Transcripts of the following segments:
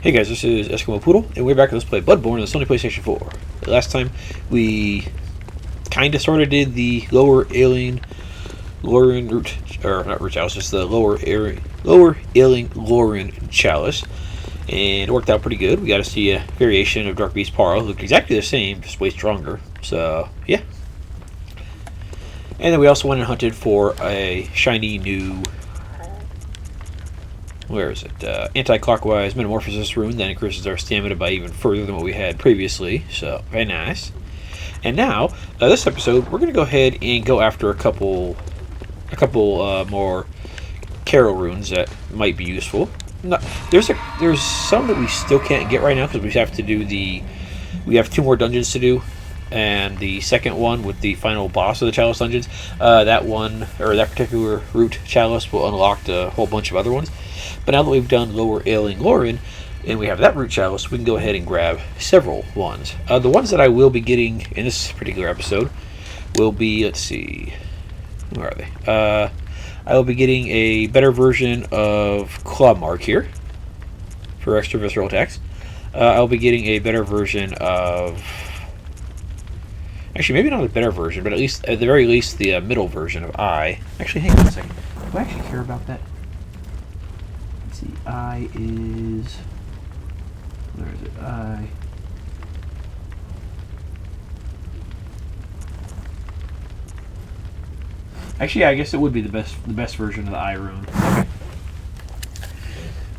Hey guys, this is Eskimo Poodle, and we're back to Let's Play Bloodborne on the Sony PlayStation 4. Last time, we kind of sort of did the lower alien Lauren Root, or not Root Chalice, just the lower alien Lauren Chalice, and it worked out pretty good. We got to see a variation of Dark Beast Parl, looked exactly the same, just way stronger, so yeah. And then we also went and hunted for a shiny new... where is it? Anti-clockwise Metamorphosis Rune that increases our stamina by even further than what we had previously. So, very nice. And now, this episode, we're going to go ahead and go after a couple more Carryl Runes that might be useful. No, there's some that we still can't get right now because we have to do we have 2 more dungeons to do. And the second one with the final boss of the Chalice Dungeons, that one, or that particular Root Chalice will unlock a whole bunch of other ones. But now that we've done Lower Ailing Lauren, and we have that Root Chalice, we can go ahead and grab several ones. The ones that I will be getting in this particular episode will be, let's see, where are they? I will be getting a better version of Claw Mark here for extra visceral attacks. I'll be getting a better version of... actually, maybe not a better version, but at the very least, the middle version of I. Actually, hang on a second. Do I actually care about that? Let's see. I is... where is it? I... actually, yeah, I guess it would be the best version of the I rune. Okay.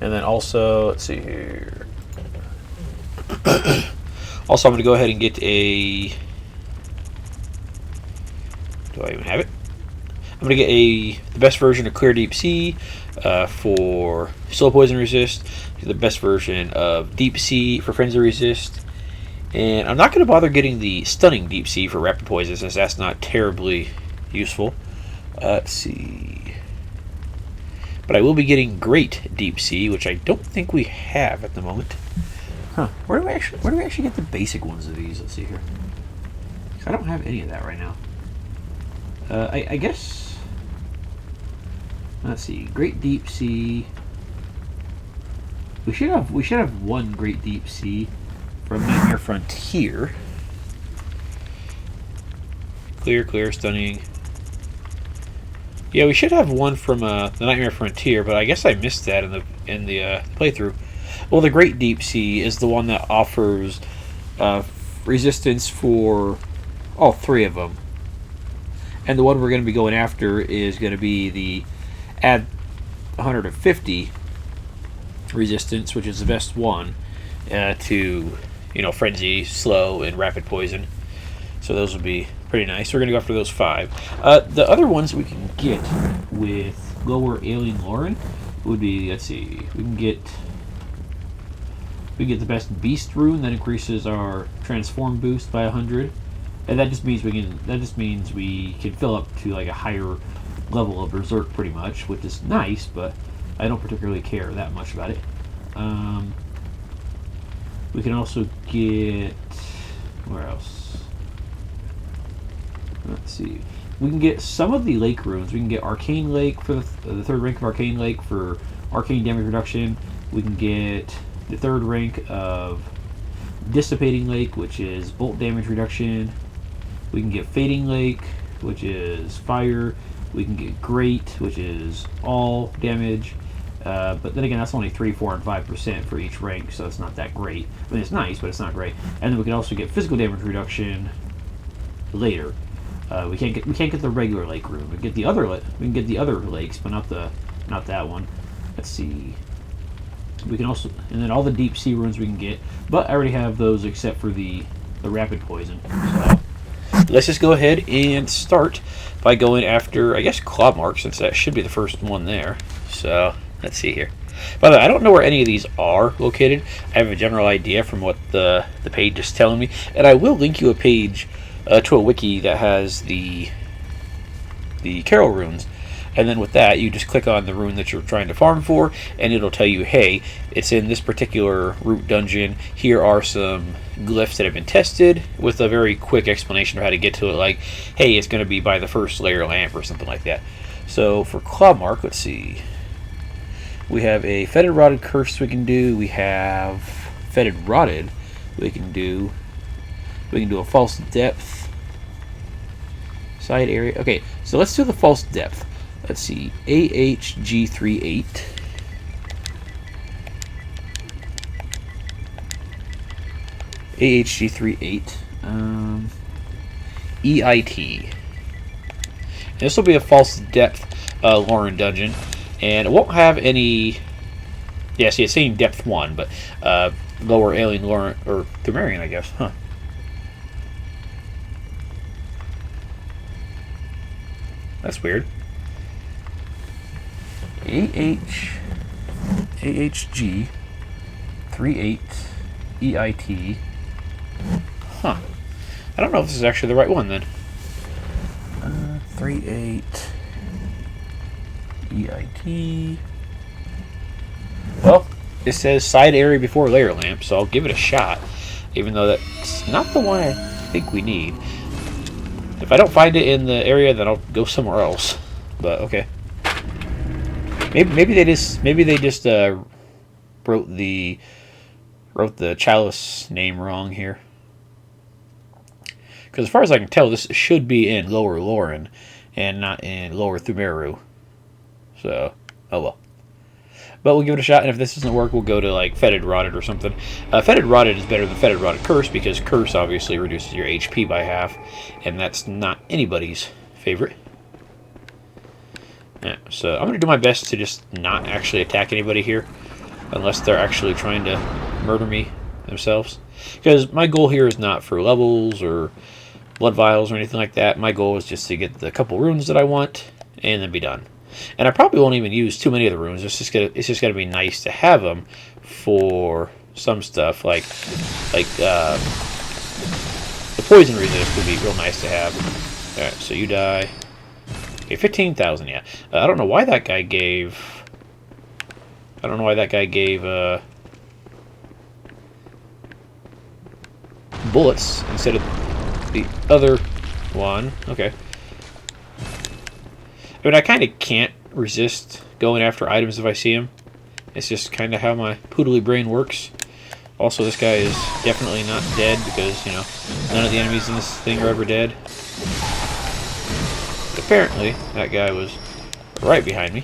And then also, let's see here. Also, I'm going to go ahead and get a... do I even have it? I'm going to get the best version of Clear Deep Sea for Slow Poison Resist, the best version of Deep Sea for Frenzy Resist, and I'm not going to bother getting the Stunning Deep Sea for Rapid Poison since that's not terribly useful. Let's see. But I will be getting Great Deep Sea, which I don't think we have at the moment. Huh. Where do we actually get the basic ones of these? Let's see here. I don't have any of that right now. I guess, let's see, Great Deep Sea. We should have one Great Deep Sea from Nightmare Frontier. Clear, Stunning. Yeah, we should have one from the Nightmare Frontier, but I guess I missed that in the playthrough. Well, the Great Deep Sea is the one that offers resistance for all 3 of them. And the one we're going to be going after is going to be the add 150 resistance, which is the best one to, Frenzy, Slow, and Rapid Poison. So those would be pretty nice. We're going to go after those 5. The other ones we can get with Lower Alien Lauren would be, let's see, we can get the best Beast Rune that increases our Transform boost by 100. And that just means we can fill up to like a higher level of Berserk pretty much, which is nice, but I don't particularly care that much about it. We can also get, where else? Let's see. We can get some of the Lake Runes. We can get Arcane Lake for the 3rd rank of Arcane Lake for Arcane damage reduction. We can get the 3rd rank of Dissipating Lake, which is Bolt damage reduction. We can get Fading Lake, which is fire. We can get Great, which is all damage. But then again, that's only 3, 4, and 5% for each rank, so it's not that great. I mean, it's nice, but it's not great. And then we can also get physical damage reduction later. We can't get the regular Lake Rune. We can get the other lakes, but not that one. Let's see. We can also, and then all the Deep Sea Runes we can get, but I already have those except for the Rapid Poison. So let's just go ahead and start by going after, I guess, Claw Mark, since that should be the first one there. So, let's see here. By the way, I don't know where any of these are located. I have a general idea from what the page is telling me. And I will link you a page to a wiki that has the Carryl Runes. And then with that, you just click on the rune that you're trying to farm for, and it'll tell you, hey, it's in this particular root dungeon. Here are some glyphs that have been tested, with a very quick explanation of how to get to it, like, hey, it's going to be by the first layer lamp or something like that. So for Claw Mark, let's see. We have a fetid rotted curse we can do. We have fetid rotted we can do. We can do a false depth. Side area. Okay, so let's do the false depth. Let's see. AHG38. AHG38. EIT. And this will be a false depth Lauren dungeon. And it won't have any... Yeah, see, it's saying depth 1, but lower alien Lauren... Or Thumerian, I guess. Huh. That's weird. AHG 38 EIT. Huh. I don't know if this is actually the right one then. 38 EIT. Well, it says side area before layer lamp, so I'll give it a shot. Even though that's not the one I think we need. If I don't find it in the area, then I'll go somewhere else. But okay. Maybe they just wrote the Chalice name wrong here. Because as far as I can tell, this should be in Lower Lauren and not in Lower Thumeru. So, oh well. But we'll give it a shot, and if this doesn't work, we'll go to like Fetid Rotted or something. Fetid Rotted is better than Fetid Rotted Curse because Curse obviously reduces your HP by half, and that's not anybody's favorite. Yeah, so I'm going to do my best to just not actually attack anybody here, unless they're actually trying to murder me themselves. Because my goal here is not for levels or blood vials or anything like that. My goal is just to get the couple runes that I want, and then be done. And I probably won't even use too many of the runes. It's just gonna be nice to have them for some stuff, like the poison resist would be real nice to have. All right, so you die. Okay, 15,000. Yeah, I don't know why that guy gave. Bullets instead of the other one. Okay. I mean, I kind of can't resist going after items if I see them. It's just kind of how my poodly brain works. Also, this guy is definitely not dead because, you know, none of the enemies in this thing are ever dead. But apparently, that guy was right behind me.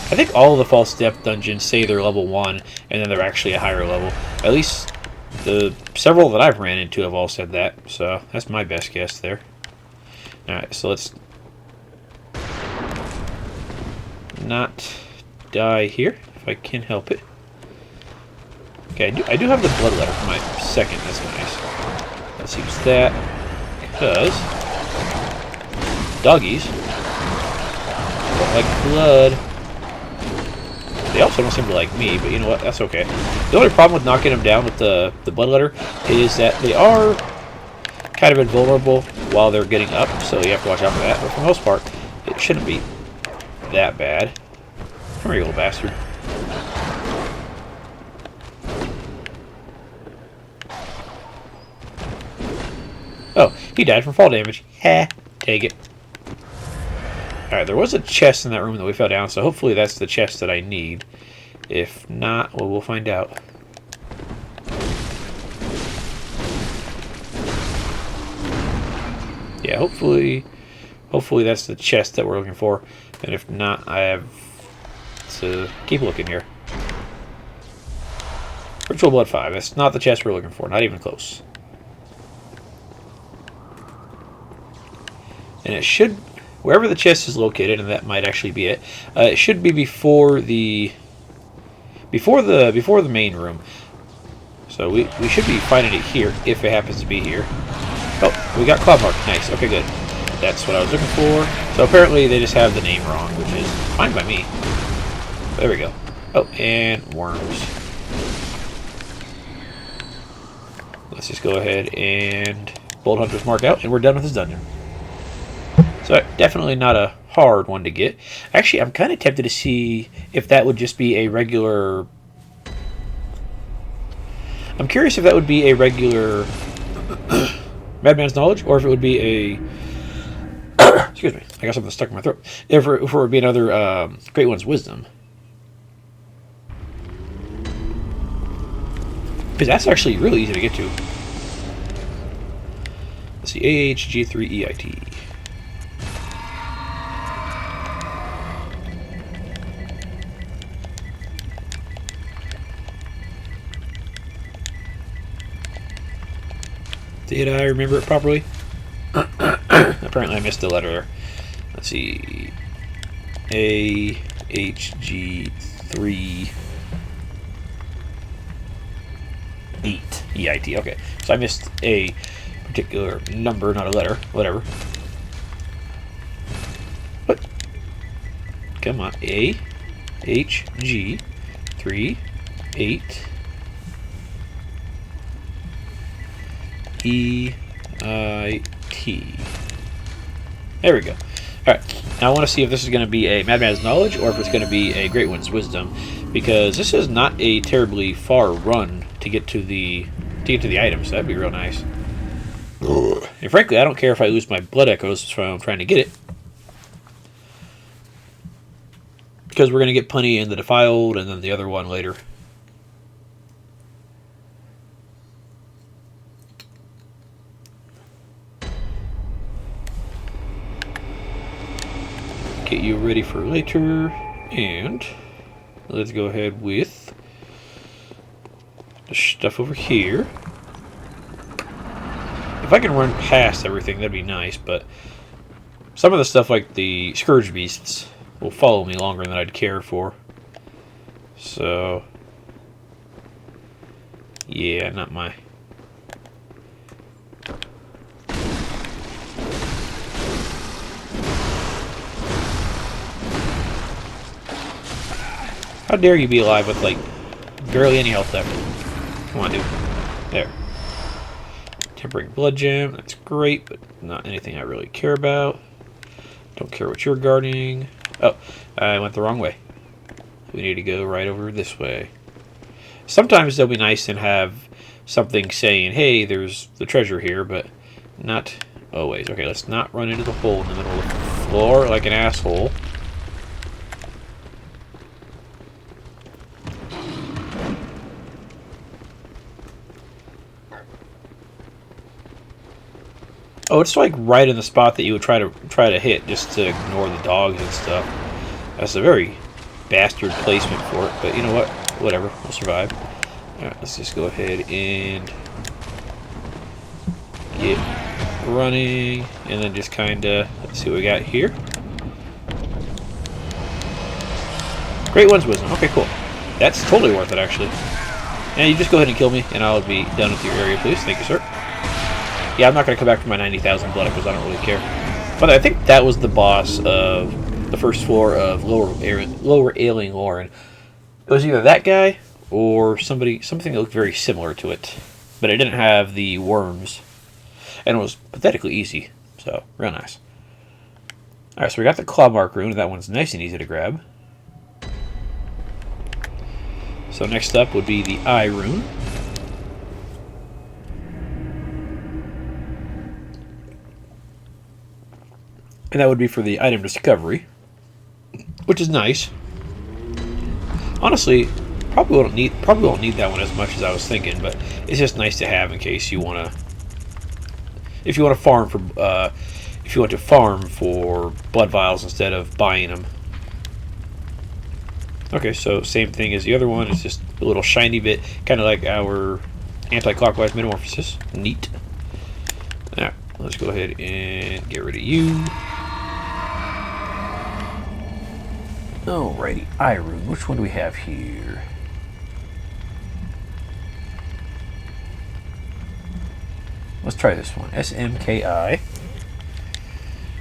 I think all of the false depth dungeons say they're level 1, and then they're actually a higher level. At least the several that I've ran into have all said that, so that's my best guess there. Alright, so let's not die here, if I can help it. Okay, I do have the blood letter for my second, that's nice. Let's use that, because doggies don't like blood. They also don't seem to like me, but you know what? That's okay. The only problem with knocking them down with the bloodletter is that they are kind of invulnerable while they're getting up, so you have to watch out for that. But for the most part, it shouldn't be that bad. Come here, you little bastard. Oh, he died from fall damage. Ha! Take it. Alright, there was a chest in that room that we fell down, so hopefully that's the chest that I need. If not, well, we'll find out. Yeah, hopefully that's the chest that we're looking for. And if not, I have to keep looking here. Ritual Blood 5. That's not the chest we're looking for. Not even close. And it should... Wherever the chest is located, and that might actually be it, it should be before the main room. So we should be finding it here, if it happens to be here. Oh, we got Cloud Mark. Nice. Okay, good. That's what I was looking for. So apparently they just have the name wrong, which is fine by me. There we go. Oh, and worms. Let's just go ahead and Bolt Hunter's Mark out, and we're done with this dungeon. So definitely not a hard one to get. Actually, I'm kind of tempted to see if that would just be a regular... I'm curious if that would be a regular Madman's Knowledge, or if it would be Excuse me. I got something stuck in my throat. If it would be another Great One's Wisdom. Because that's actually really easy to get to. Let's see. AHG3EIT. Did I remember it properly? Apparently I missed the letter there. Let's see. AHG3 8 EIT. Okay, so I missed a particular number, not a letter. Whatever. What? Come on. AHG3 8 EIT. There we go. Alright, now I want to see if this is going to be a Madman's Knowledge or if it's going to be a Great One's Wisdom, because this is not a terribly far run to get to the items. So that'd be real nice. And frankly, I don't care if I lose my blood echoes from trying to get it, because we're going to get plenty in the Defiled and then the other one later. Get you ready for later, and let's go ahead with the stuff over here. If I can run past everything, that'd be nice, but some of the stuff like the Scourge Beasts will follow me longer than I'd care for. So, yeah, not my... How dare you be alive with, like, barely any health left? Come on, dude. There. Tempering Blood Gem. That's great, but not anything I really care about. Don't care what you're guarding. Oh, I went the wrong way. We need to go right over this way. Sometimes they'll be nice and have something saying, hey, there's the treasure here, but not always. Okay, let's not run into the hole in the middle of the floor like an asshole. Oh, it's like right in the spot that you would try to hit, just to ignore the dogs and stuff. That's a very bastard placement for it, but you know what? Whatever, we'll survive. Alright, let's just go ahead and get running, and then just kinda, let's see what we got here. Great One's Wisdom. Okay, cool. That's totally worth it, actually. And you just go ahead and kill me, and I'll be done with your area, please. Thank you, sir. Yeah, I'm not going to come back for my 90,000 blood because I don't really care. But I think that was the boss of the first floor of Lower Ailing Lauren. It was either that guy or something that looked very similar to it. But it didn't have the worms. And it was pathetically easy. So, real nice. Alright, so we got the Claw Mark Rune. That one's nice and easy to grab. So next up would be the Eye Rune. And that would be for the item discovery, which is nice. Honestly, probably won't need that one as much as I was thinking, but it's just nice to have in case you want to, if you want to farm for blood vials instead of buying them. Okay, so same thing as the other one. It's just a little shiny bit, kind of like our anti-clockwise metamorphosis. Neat. Alright, let's go ahead and get rid of you. Alrighty, Eye Rune. Which one do we have here? Let's try this one. SMKI.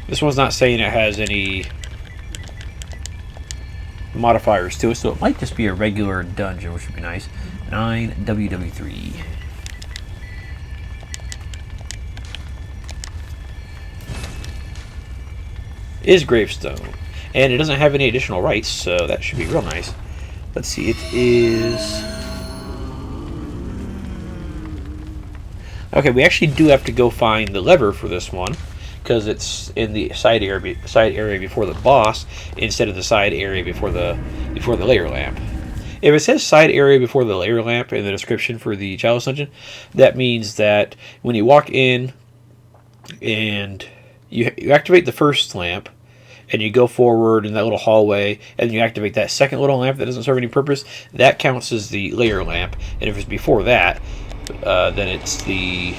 This one's not saying it has any modifiers to it, so it might just be a regular dungeon, which would be nice. 9WW3. Is Gravestone. And it doesn't have any additional rights, so that should be real nice. Let's see, it is... Okay, we actually do have to go find the lever for this one, because it's in the side area before the boss instead of the side area before the layer lamp. If it says side area before the layer lamp in the description for the Chalice Dungeon, that means that when you walk in and you activate the first lamp and you go forward in that little hallway and you activate that second little lamp that doesn't serve any purpose, that counts as the layer lamp. And if it's before that, then it's the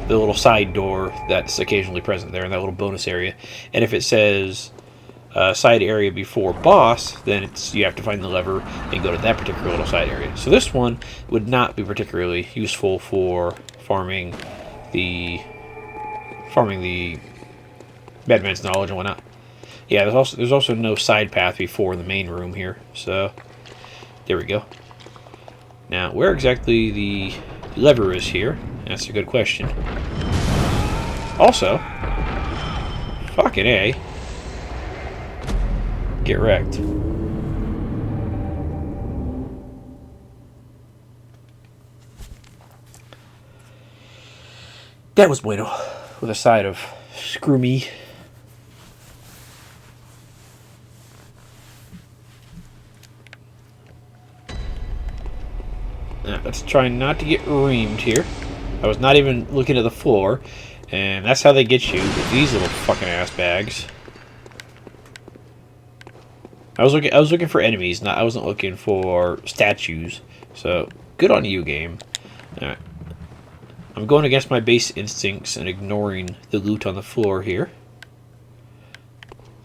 little side door that's occasionally present there in that little bonus area. And if it says side area before boss, then you have to find the lever and go to that particular little side area. So this one would not be particularly useful for farming the Madman's Knowledge and whatnot. Yeah, there's also no side path before the main room here. So there we go. Now, where exactly the lever is here? That's a good question. Also, fucking A. Get wrecked. That was bueno. With a side of screw me. Now, let's try not to get reamed here. I was not even looking at the floor. And that's how they get you, with these little fucking ass bags. I was looking for enemies, I wasn't looking for statues. So, good on you, game. Alright. I'm going against my base instincts and ignoring the loot on the floor here.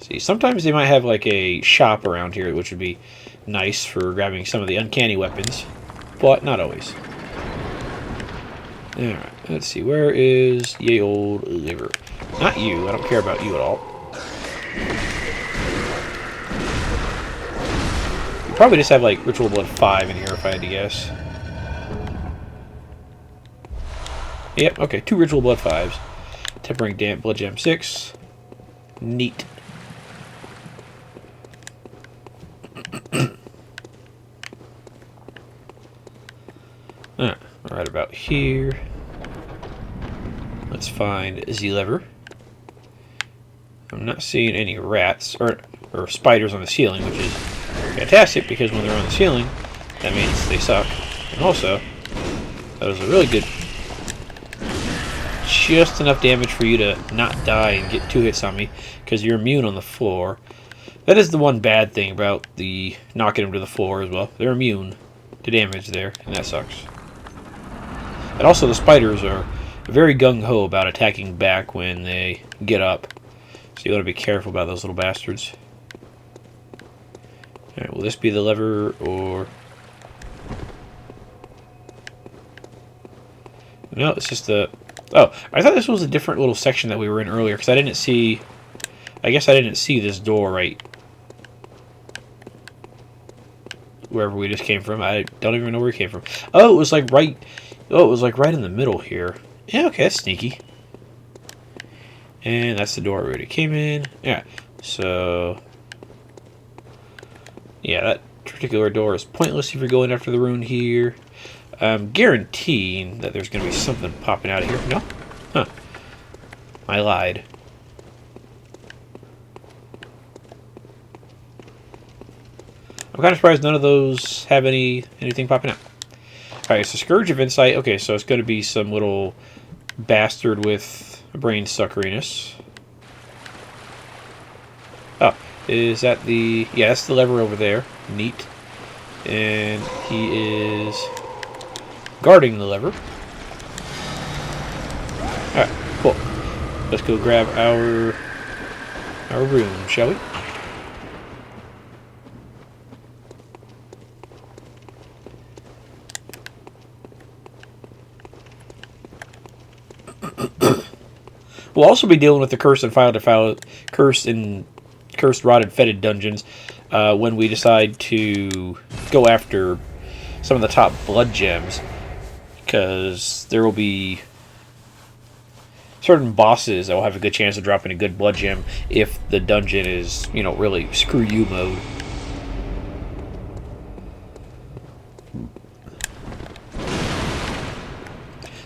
See, sometimes they might have like a shop around here, which would be nice for grabbing some of the uncanny weapons. But not always. Alright, let's see. Where is ye old liver? Not you. I don't care about you at all. You probably just have like Ritual Blood 5 in here if I had to guess. Yep, okay. 2 Ritual Blood 5s. Tempering Damp Blood Gem 6. Neat. Right about here. Let's find Z-Lever. I'm not seeing any rats or spiders on the ceiling, which is fantastic because when they're on the ceiling, that means they suck. And also, that was a really good, just enough damage for you to not die and get 2 hits on me because you're immune on the floor. That is the one bad thing about the knocking them to the floor as well. They're immune to damage there, and that sucks. And also the spiders are very gung-ho about attacking back when they get up. So you want to be careful about those little bastards. Alright, will this be the lever or... No, it's just the... Oh, I thought this was a different little section that we were in earlier because I didn't see... I guess I didn't see this door right wherever we just came from. I don't even know where we came from. Oh, it was like right... Oh, it was like right in the middle here. Yeah, okay, that's sneaky. And that's the door we already came in. Yeah, so... Yeah, that particular door is pointless if you're going after the rune here. I'm guaranteeing that there's going to be something popping out of here. No? Huh. I lied. I'm kind of surprised none of those have anything popping out. Alright, so Scourge of Insight. Okay, so it's going to be some little bastard with brain suckeriness. Oh, is that the... Yeah, that's the lever over there. Neat. And he is guarding the lever. Alright, cool. Let's go grab our rune, shall we? We'll also be dealing with the Cursed Rotted Fetid Dungeons when we decide to go after some of the top blood gems, because there will be certain bosses that will have a good chance of dropping a good blood gem if the dungeon is, you know, really screw you mode.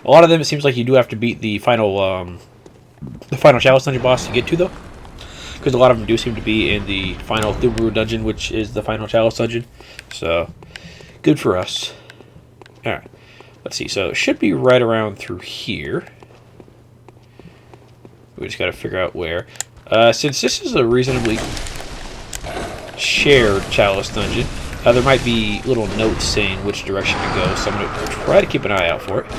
A lot of them, it seems like you do have to beat the final the final Chalice Dungeon boss to get to, though. Because a lot of them do seem to be in the final Thumru dungeon, which is the final Chalice Dungeon. So, good for us. Alright, let's see. So, it should be right around through here. We just got to figure out where. Since this is a reasonably shared Chalice Dungeon, there might be little notes saying which direction to go, so I'm going to try to keep an eye out for it.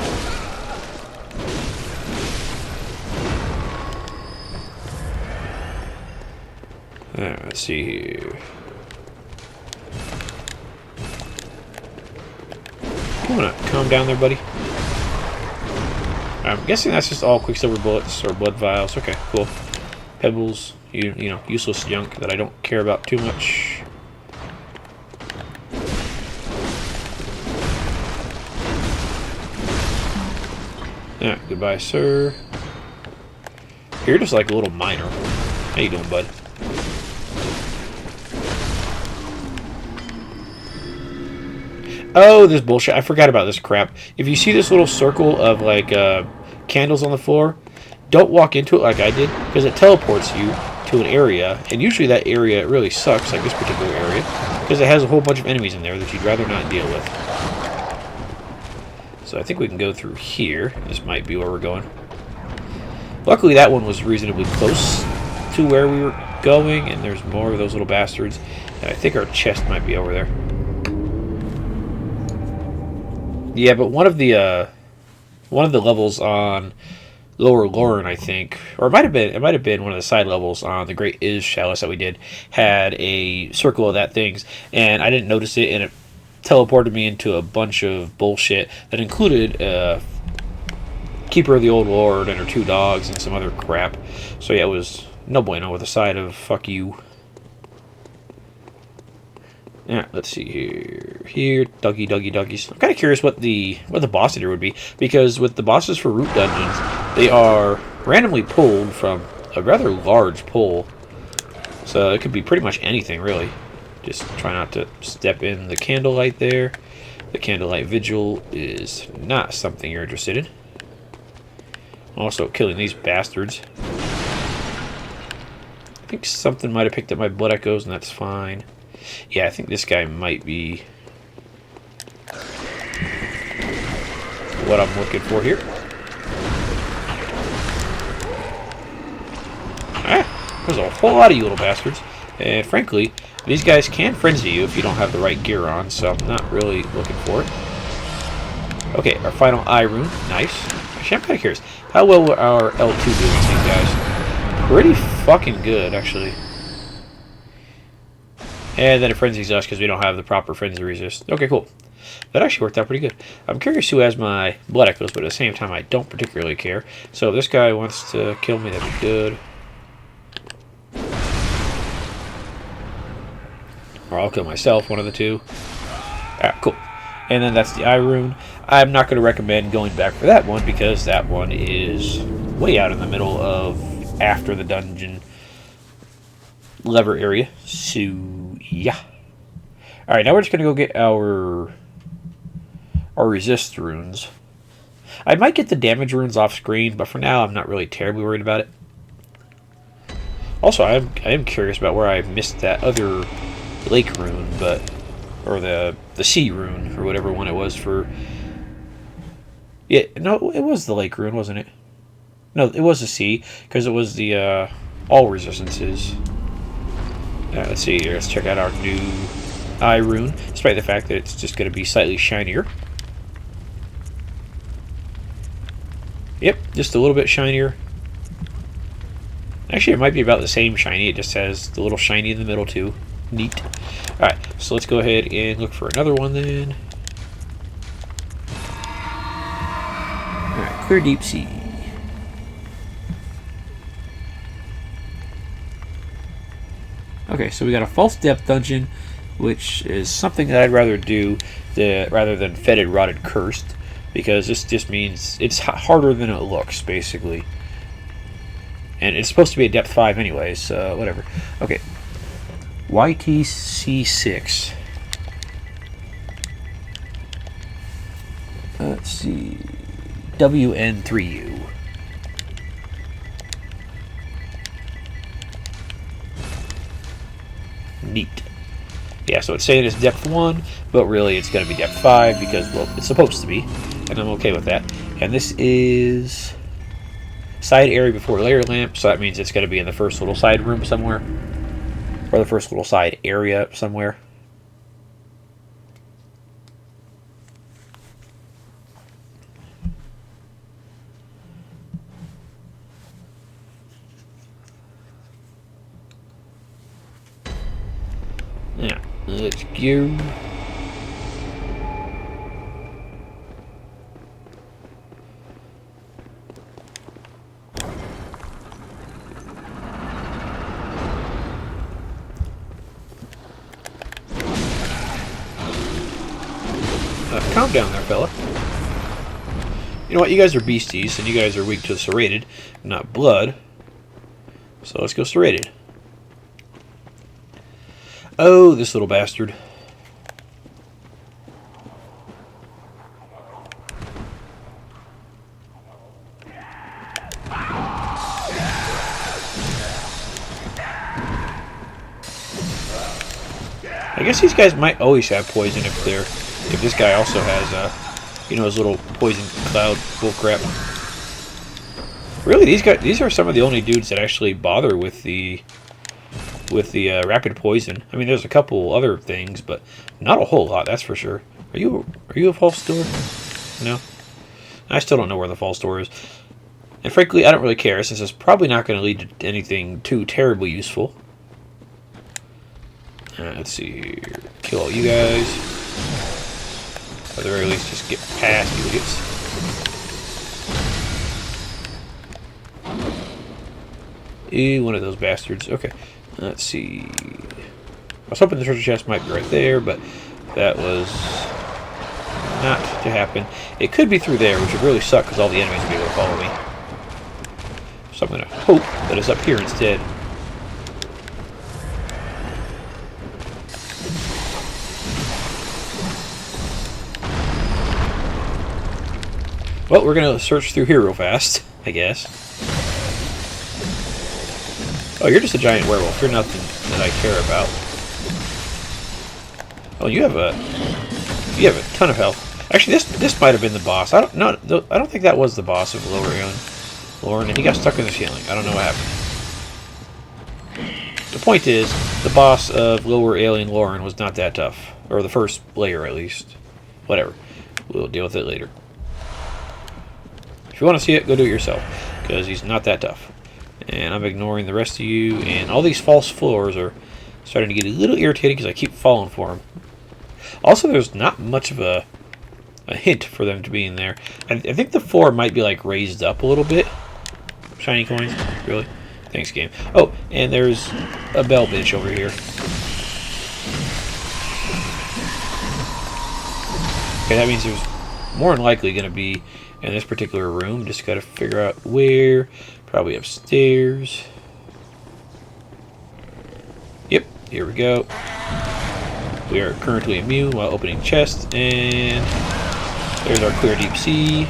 Let's see here. You want to calm down there, buddy? I'm guessing that's just all Quicksilver bullets or blood vials. Okay, cool. Pebbles, you know, useless junk that I don't care about too much. Yeah, goodbye, sir. You're just like a little miner. How you doing, bud? Oh, this bullshit. I forgot about this crap. If you see this little circle of, like, candles on the floor, don't walk into it like I did, because it teleports you to an area, and usually that area really sucks, like this particular area, because it has a whole bunch of enemies in there that you'd rather not deal with. So I think we can go through here. This might be where we're going. Luckily, that one was reasonably close to where we were going, and there's more of those little bastards. And I think our chest might be over there. Yeah, but one of the levels on Lower Lauren, I think, or it might have been one of the side levels on the Great Is Chalice that we did, had a circle of that things, and I didn't notice it, and it teleported me into a bunch of bullshit that included Keeper of the Old Lord and her 2 dogs and some other crap. So yeah, it was no bueno with a side of fuck you. Yeah, let's see here. Here, doggies. I'm kind of curious what the boss leader would be, because with the bosses for Root Dungeons, they are randomly pulled from a rather large pool. So it could be pretty much anything, really. Just try not to step in the candlelight there. The candlelight vigil is not something you're interested in. Also, killing these bastards. I think something might have picked up my blood echoes, and that's fine. Yeah, I think this guy might be what I'm looking for here. Ah, there's a whole lot of you little bastards. And frankly, these guys can frenzy you if you don't have the right gear on, so I'm not really looking for it. Okay, our final eye rune. Nice. Actually, I'm kind of curious. How well will our L2 do with these guys? Pretty fucking good, actually. And then it frenzies us because we don't have the proper frenzy resist. Okay, cool. That actually worked out pretty good. I'm curious who has my blood echoes, but at the same time, I don't particularly care. So if this guy wants to kill me, that'd be good. Or I'll kill myself, one of the two. Alright, cool. And then that's the eye rune. I'm not going to recommend going back for that one because that one is way out in the middle of after the dungeon lever area. So, yeah. Alright, now we're just going to go get our resist runes. I might get the damage runes off screen, but for now I'm not really terribly worried about it. Also, I am curious about where I missed that other lake rune, or the sea rune, or whatever one it was for. Yeah, no, it was the lake rune, wasn't it? No, it was the sea, because it was the all resistances. Let's see here. Let's check out our new eye rune, despite the fact that it's just going to be slightly shinier. Yep, just a little bit shinier. Actually, it might be about the same shiny. It just has the little shiny in the middle, too. Neat. Alright, so let's go ahead and look for another one, then. Alright, clear deep sea. Okay, so we got a false depth dungeon, which is something that I'd rather do rather than fetid, rotted, cursed, because this just means it's harder than it looks, basically. And it's supposed to be a depth 5 anyway, so whatever. Okay. YTC6. Let's see. WN3U. Neat. Yeah, so it's saying it's depth 1, but really it's going to be depth 5 because, well, it's supposed to be, and I'm okay with that. And this is side area before layer lamp, so that means it's going to be in the first little side room somewhere, or the first little side area somewhere. Yeah, let's go. Calm down there, fella. You know what? You guys are beasties, and you guys are weak to serrated, not blood. So let's go serrated. Oh, this little bastard. I guess these guys might always have poison if this guy also has, you know, his little poison cloud bullcrap. Really, these are some of the only dudes that actually bother with the rapid poison. I mean, there's a couple other things, but not a whole lot. That's for sure. Are you a false door? No. I still don't know where the false door is, and frankly, I don't really care since it's probably not going to lead to anything too terribly useful. Let's see here. Kill all you guys. At the very least, just get past you idiots. One of those bastards. Okay. Let's see. I was hoping the treasure chest might be right there, but that was not to happen. It could be through there, which would really suck because all the enemies would be able to follow me. So I'm going to hope that it's up here instead. Well, we're going to search through here real fast, I guess. Oh, you're just a giant werewolf. You're nothing that I care about. Oh, you have a ton of health. Actually, this might have been the boss. I don't think that was the boss of Lower Lauren, and he got stuck in the ceiling. I don't know what happened. The point is, the boss of Lower Alien Lauren was not that tough, or the first layer at least. Whatever. We'll deal with it later. If you want to see it, go do it yourself, because he's not that tough. And I'm ignoring the rest of you, and all these false floors are starting to get a little irritating because I keep falling for them. Also, there's not much of a hint for them to be in there. I think the floor might be like raised up a little bit. Shiny coins? Really? Thanks, game. Oh, and there's a bell bitch over here. Okay, that means there's more than likely going to be in this particular room. Just got to figure out where. Probably upstairs. Yep, here we go. We are currently immune while opening chests, and there's our clear deep sea.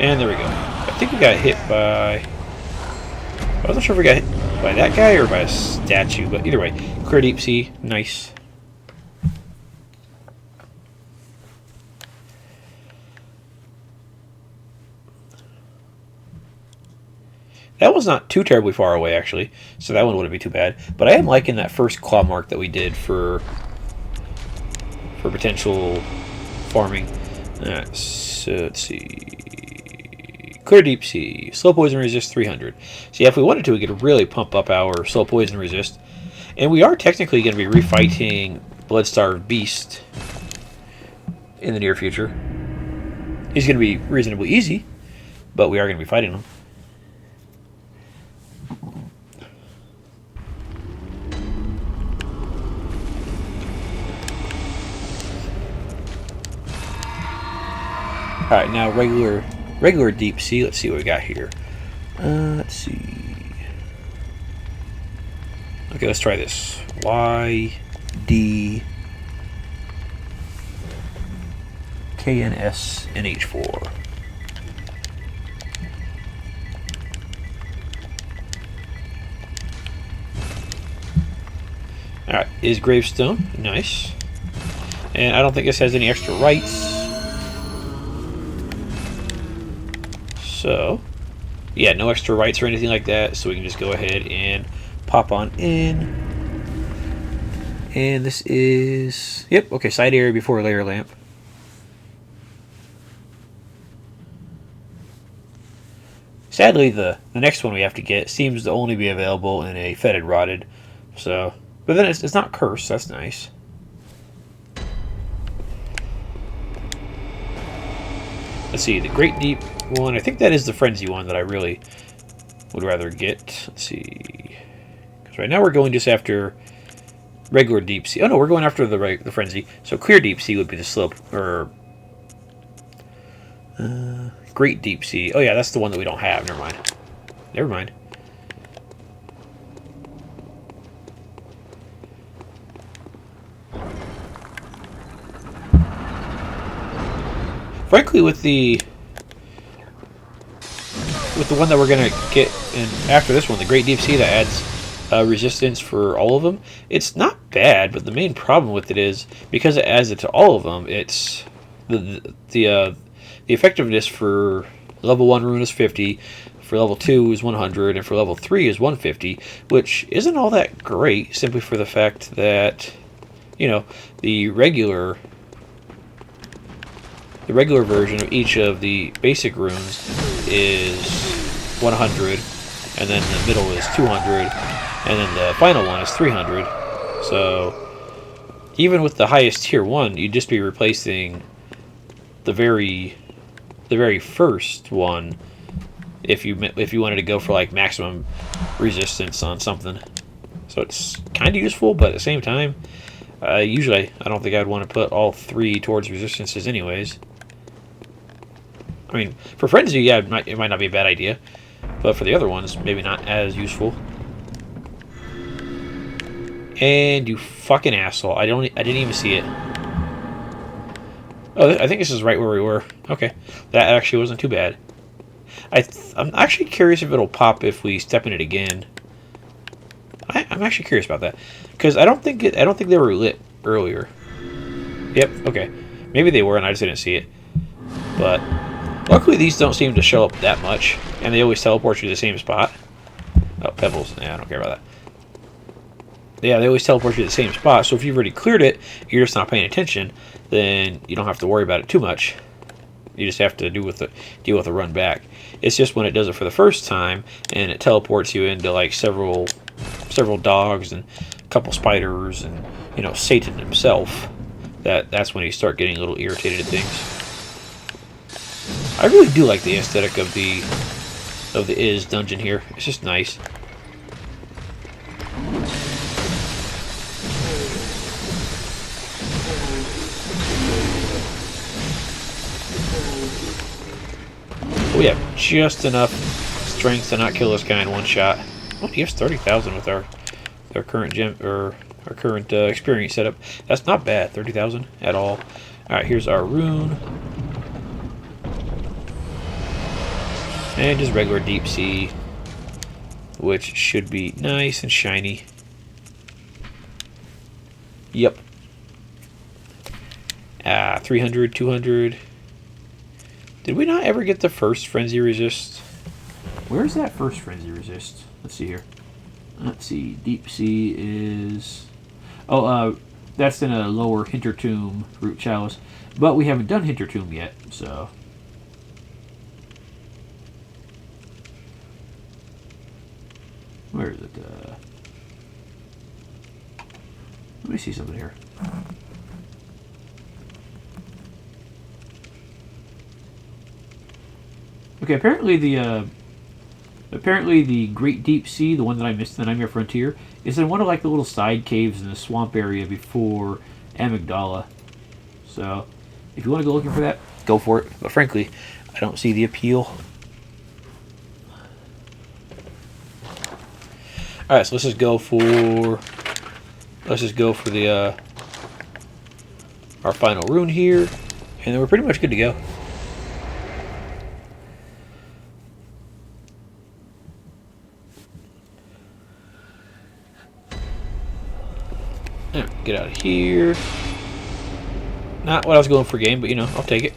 And there we go. I think we got hit by... I wasn't sure if we got hit by that guy or by a statue, but either way, clear deep sea, nice. That was not too terribly far away, actually, so that one wouldn't be too bad. But I am liking that first claw mark that we did for potential farming. So let's see. Clear deep sea. Slow poison resist 300. See, if we wanted to, we could really pump up our slow poison resist. And we are technically going to be refighting Bloodstarved Beast in the near future. He's going to be reasonably easy, but we are going to be fighting him. Alright, now regular deep sea. Let's see what we got here. Let's see. Okay, let's try this. Y, D, K, N, S, N, H, 4. Alright, is gravestone. Nice. And I don't think this has any extra rights. So, yeah, no extra rights or anything like that. So we can just go ahead and pop on in. And this is... Yep, okay, side area before layer lamp. Sadly, the next one we have to get seems to only be available in a fetid rotted. So, but then it's not cursed. That's nice. Let's see, the Great Deep one. I think that is the Frenzy one that I really would rather get. Let's see. Because right now we're going just after regular Deep Sea. Oh no, we're going after the Frenzy. So Clear Deep Sea would be the slope, or Great Deep Sea. Oh yeah, that's the one that we don't have. Never mind. Never mind. Frankly, with the one that we're gonna get in after this one, the Great Deep Sea that adds resistance for all of them, it's not bad. But the main problem with it is because it adds it to all of them, it's the effectiveness for level 1 rune is 50, for level 2 is 100, and for level 3 is 150, which isn't all that great. Simply for the fact that, you know, the regular version of each of the basic runes is 100, and then the middle is 200, and then the final one is 300. So even with the highest tier 1, you'd just be replacing the very first one if you wanted to go for like maximum resistance on something. So it's kind of useful, but at the same time, usually I don't think I'd want to put all 3 towards resistances anyways. I mean, for Frenzy, yeah, it might not be a bad idea, but for the other ones, maybe not as useful. And you fucking asshole! I didn't even see it. Oh, I think this is right where we were. Okay, that actually wasn't too bad. I'm actually curious if it'll pop if we step in it again. I'm actually curious about that because I don't think they were lit earlier. Yep. Okay. Maybe they were, and I just didn't see it. But luckily, these don't seem to show up that much, and they always teleport you to the same spot. Oh, pebbles. Yeah, I don't care about that. Yeah, they always teleport you to the same spot. So if you've already cleared it, you're just not paying attention, then you don't have to worry about it too much. You just have to deal with the run back. It's just when it does it for the first time and it teleports you into like several dogs and a couple spiders and, you know, Satan himself, that's when you start getting a little irritated at things. I really do like the aesthetic of the Is dungeon here. It's just nice. We have just enough strength to not kill this guy in one shot. Oh, he has 30,000 with our current gem or our current experience setup. That's not bad, 30,000 at all. All right, here's our rune, and just regular deep sea, which should be nice and shiny. Yep. 300, 200. Did we not ever get the first Frenzy Resist? Where's that first Frenzy Resist? Let's see here. Let's see. Deep Sea is... Oh, that's in a lower Hintertomb Root Chalice. But we haven't done Hintertomb yet, so... Where is it? Let me see something here. Okay, apparently the Great Deep Sea, the one that I missed in the Nightmare Frontier, is in one of like the little side caves in the swamp area before Amygdala. So, if you want to go looking for that, go for it. But frankly, I don't see the appeal. All right, so let's just go for the our final rune here, and then we're pretty much good to go. Get out of here. Not what I was going for game, but you know, I'll take it.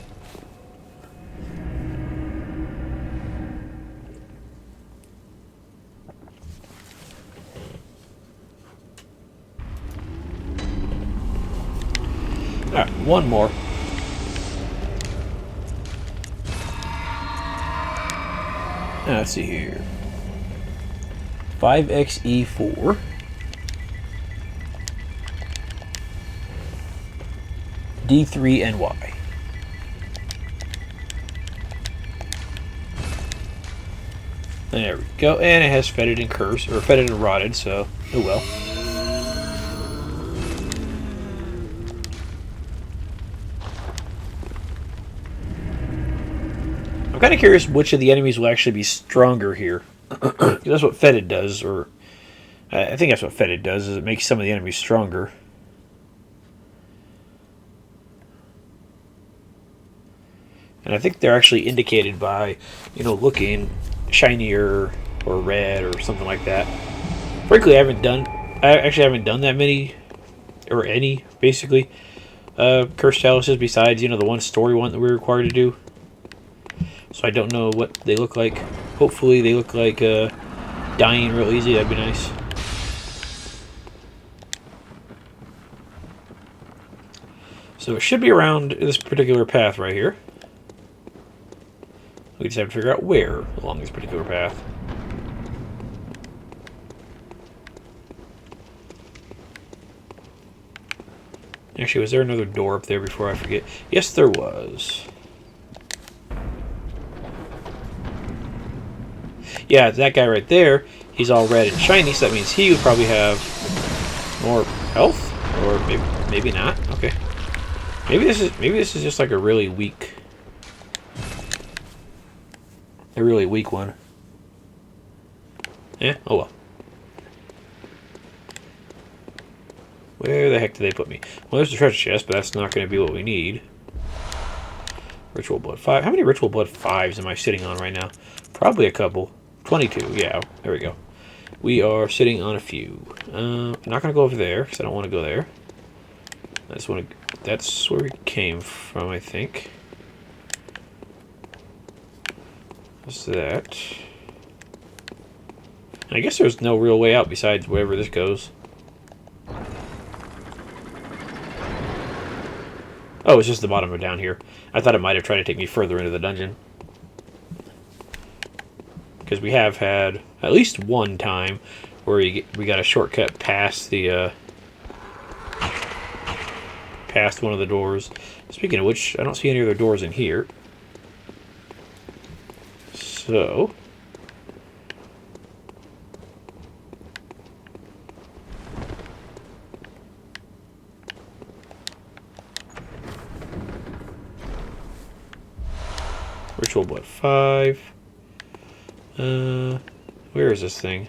Alright, one more. Let's see here. 5xe4. D3 and Y. There we go. And it has fetid and cursed, or fetid and rotted, so oh well. I'm kind of curious which of the enemies will actually be stronger here. That's what fetid does, or I think that's what fetid does, is it makes some of the enemies stronger. And I think they're actually indicated by, you know, looking shinier or red or something like that. Frankly, I actually haven't done that many, or any, basically, Cursed Chalices besides, you know, the one story one that we were required to do. So I don't know what they look like. Hopefully they look like dying real easy. That'd be nice. So it should be around this particular path right here. We just have to figure out where along this particular path. Actually, was there another door up there before I forget? Yes, there was. Yeah, that guy right there, he's all red and shiny, so that means he would probably have more health? Or maybe not. Okay. Maybe this is just like a really weak one. Yeah, oh well. Where the heck did they put me? Well, there's the treasure chest, but that's not going to be what we need. Ritual Blood 5. How many Ritual Blood 5s am I sitting on right now? Probably a couple. 22, yeah, there we go. We are sitting on a few. I'm not going to go over there, because I don't want to go there. I just want to... That's where we came from, I think. What's that? I guess there's no real way out besides wherever this goes. Oh, it's just the bottom of down here. I thought it might have tried to take me further into the dungeon. Because we have had at least one time where we got a shortcut past the past one of the doors. Speaking of which, I don't see any other doors in here. So Ritual Blood 5. Where is this thing?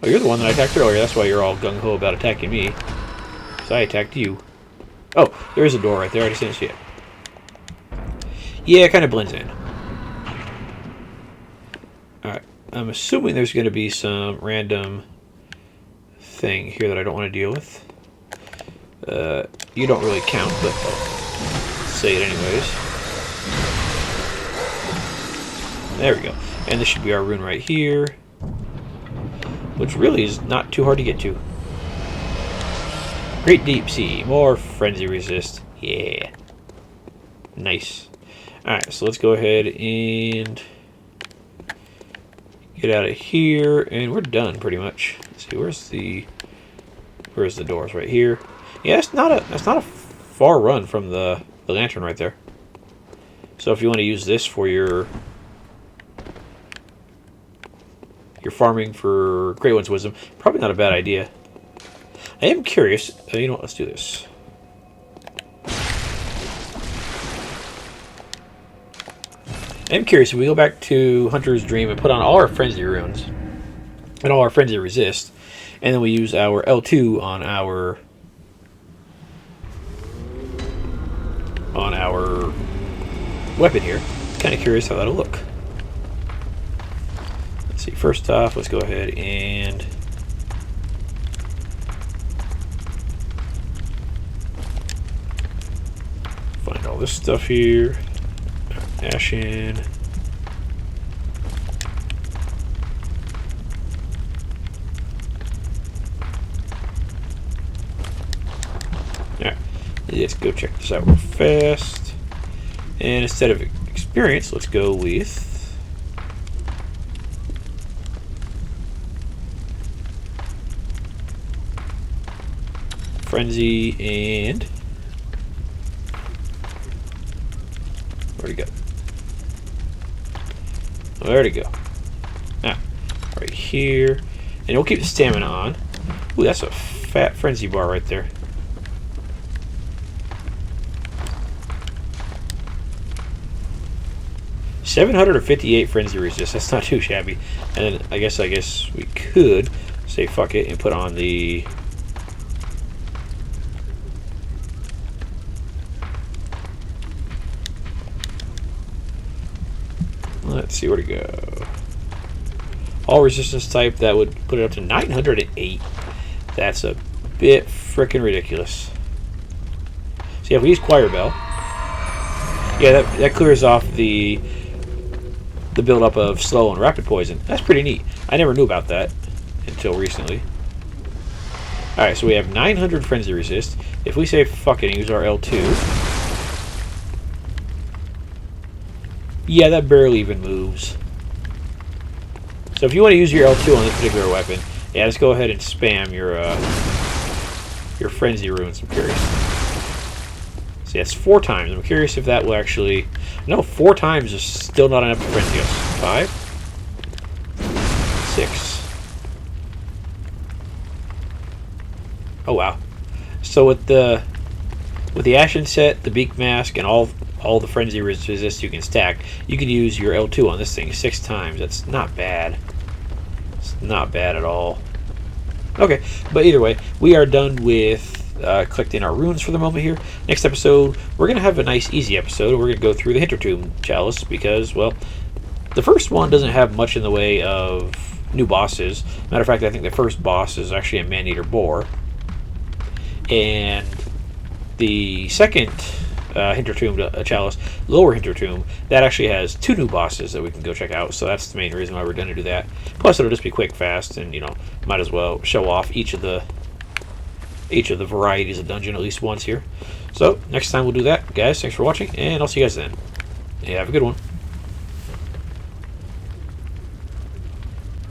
Oh, you're the one that I attacked earlier. That's why you're all gung-ho about attacking me. Because I attacked you. Oh, there is a door right there. I just didn't see it. Yeah, it kind of blends in. Alright. I'm assuming there's going to be some random thing here that I don't want to deal with. You don't really count, but I'll say it anyways. There we go. And this should be our rune right here. Which really is not too hard to get to. Great Deep Sea. More Frenzy Resist. Yeah. Nice. Alright, so let's go ahead and get out of here. And we're done pretty much. Let's see, where's the doors? Right here. Yeah, that's not a far run from the lantern right there. So if you want to use this for your farming for Great One's Wisdom, probably not a bad idea. I am curious. You know what? Let's do this. I am curious if we go back to Hunter's Dream and put on all our Frenzy Runes and all our Frenzy Resist, and then we use our L2 on our weapon here. Kind of curious how that'll look. Let's see, first off, let's go ahead and find all this stuff here. Ashen. Alright, let's go check this out real fast. And instead of experience, let's go with Frenzy and where'd it go? Oh, there'd it go. Ah, right here. And we'll keep the stamina on. Ooh, that's a fat frenzy bar right there. $758 frenzy resist. That's not too shabby. And then I guess we could say fuck it and put on the let's see where to go. All resistance type, that would put it up to 908. That's a bit freaking ridiculous. So yeah, if we use Choir Bell, yeah, that clears off the buildup of slow and rapid poison. That's pretty neat. I never knew about that until recently. Alright, so we have 900 frenzy resist. If we say fuck it and use our L2, yeah, that barely even moves. So if you want to use your L2 on this particular weapon, yeah, just go ahead and spam your frenzy runes. I'm curious. See, that's 4 times. I'm curious if that will actually... No, 4 times is still not enough to frenzy us. 5, 6. Oh wow! So with the Ashen set, the Beak Mask, and all the frenzy resist you can stack, you can use your L2 on this thing 6 times. That's not bad. It's not bad at all. Okay, but either way, we are done with collecting our runes for the moment here. Next episode, we're going to have a nice, easy episode. We're going to go through the Hintertomb Chalice because, well, the first one doesn't have much in the way of new bosses. Matter of fact, I think the first boss is actually a Man-Eater Boar. And the second Hintertomb Chalice, Lower Hintertomb, that actually has 2 new bosses that we can go check out. So that's the main reason why we're going to do that. Plus, it'll just be quick, fast, and, you know, might as well show off each of the varieties of dungeon at least once here. So next time we'll do that, guys. Thanks for watching, and I'll see you guys then. Yeah, have a good one.